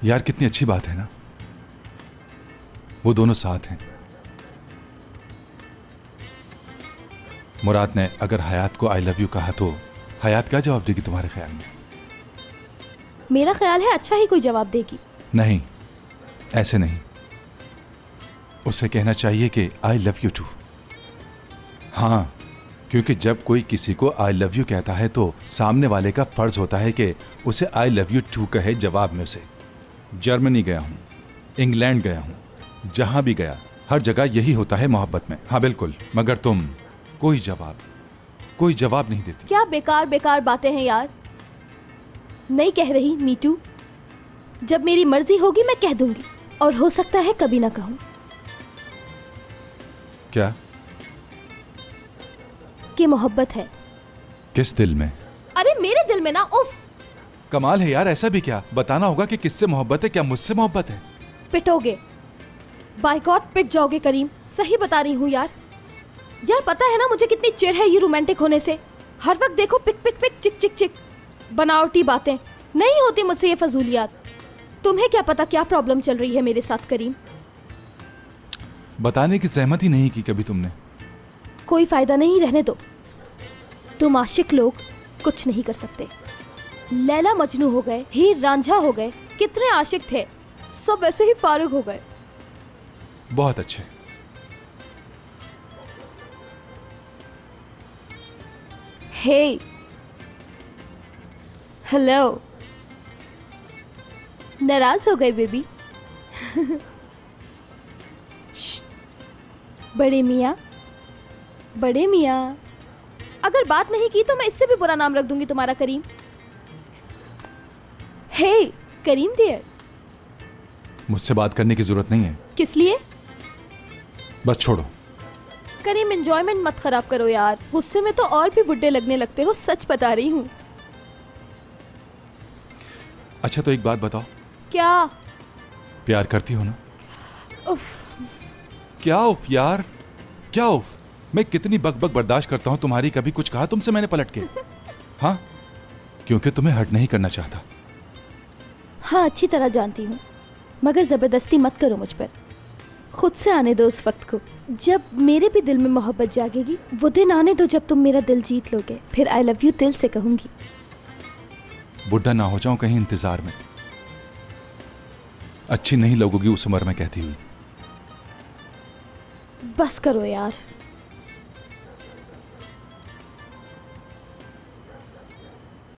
यार कितनी अच्छी बात है ना, वो दोनों साथ हैं। मुराद ने अगर हयात को आई लव यू कहा तो हयात क्या जवाब देगी तुम्हारे ख्याल में? मेरा ख्याल है अच्छा ही कोई जवाब देगी। नहीं, ऐसे नहीं। उसे कहना चाहिए कि आई लव यू टू। हाँ, क्योंकि जब कोई किसी को आई लव यू कहता है तो सामने वाले का फर्ज होता है कि उसे आई लव यू टू कहे जवाब में उसे। जर्मनी गया हूँ, इंग्लैंड गया हूँ, जहां भी गया हर जगह यही होता है मोहब्बत में। हाँ बिल्कुल, मगर तुम कोई जवाब नहीं देती। क्या बेकार बेकार बातें हैं यार। नहीं कह रही मी टू, जब मेरी मर्जी होगी मैं कह दूंगी, और हो सकता है कभी ना कहूं। क्या? कि मोहब्बत है। किस दिल में? अरे मेरे दिल में ना। उफ, कमाल है यार, ऐसा भी क्या? बताना होगा कि किससे मोहब्बत है। क्या मुझसे मोहब्बत है? पिटोगे, बाय गॉड पिट जाओगे करीम, सही बता रही हूँ यार। यार पता है ना मुझे कितनी चिढ़ है ये रोमांटिक होने से। हर वक्त देखो पिक पिक पिक, चिक चिक चिक, बनावटी बातें। नहीं होती मुझसे ये फजूलियात। तुम्हें क्या पता क्या प्रॉब्लम चल रही है मेरे साथ करीम। बताने की सहमति नहीं की कभी तुमने। कोई फायदा नहीं, रहने दो। तुम आशिक लोग कुछ नहीं कर सकते। लैला मजनू हो गए, हीर रांझा हो गए, कितने आशिक थे, सब ऐसे ही फारुग हो गए। बहुत अच्छे। हे, हेलो। नाराज हो गए बेबी? बड़े मियाँ, बड़े मियाँ, अगर बात नहीं की तो मैं इससे भी बुरा नाम रख दूंगी तुम्हारा करीम। हे करीम डियर। मुझसे बात करने की जरूरत नहीं है। किस लिए? बस छोड़ो। करीम एंजॉयमेंट मत खराब करो यार, गुस्से में तो और भी बुड्ढे लगने लगते हो, सच बता रही हूँ। अच्छा तो एक बात बताओ। क्या? प्यार करती हो ना? उफ। क्या उफ यार, क्या उफ? मैं कितनी बकबक बर्दाश्त करता हूँ तुम्हारी। कभी कुछ कहा तुमसे मैंने पलट के? हाँ, क्योंकि तुम्हें हर्ट नहीं करना चाहता। हाँ अच्छी तरह जानती हूँ, मगर जबरदस्ती मत करो मुझ पर। खुद से आने दो उस वक्त को जब मेरे भी दिल में मोहब्बत जागेगी। वो दिन आने दो जब तुम मेरा दिल जीत लोगे, फिर आई लव यू दिल से कहूंगी। बुढ़ा ना हो जाऊं कहीं इंतजार में। अच्छी नहीं लगोगी उस उम्र में कहती हुई। बस करो यार।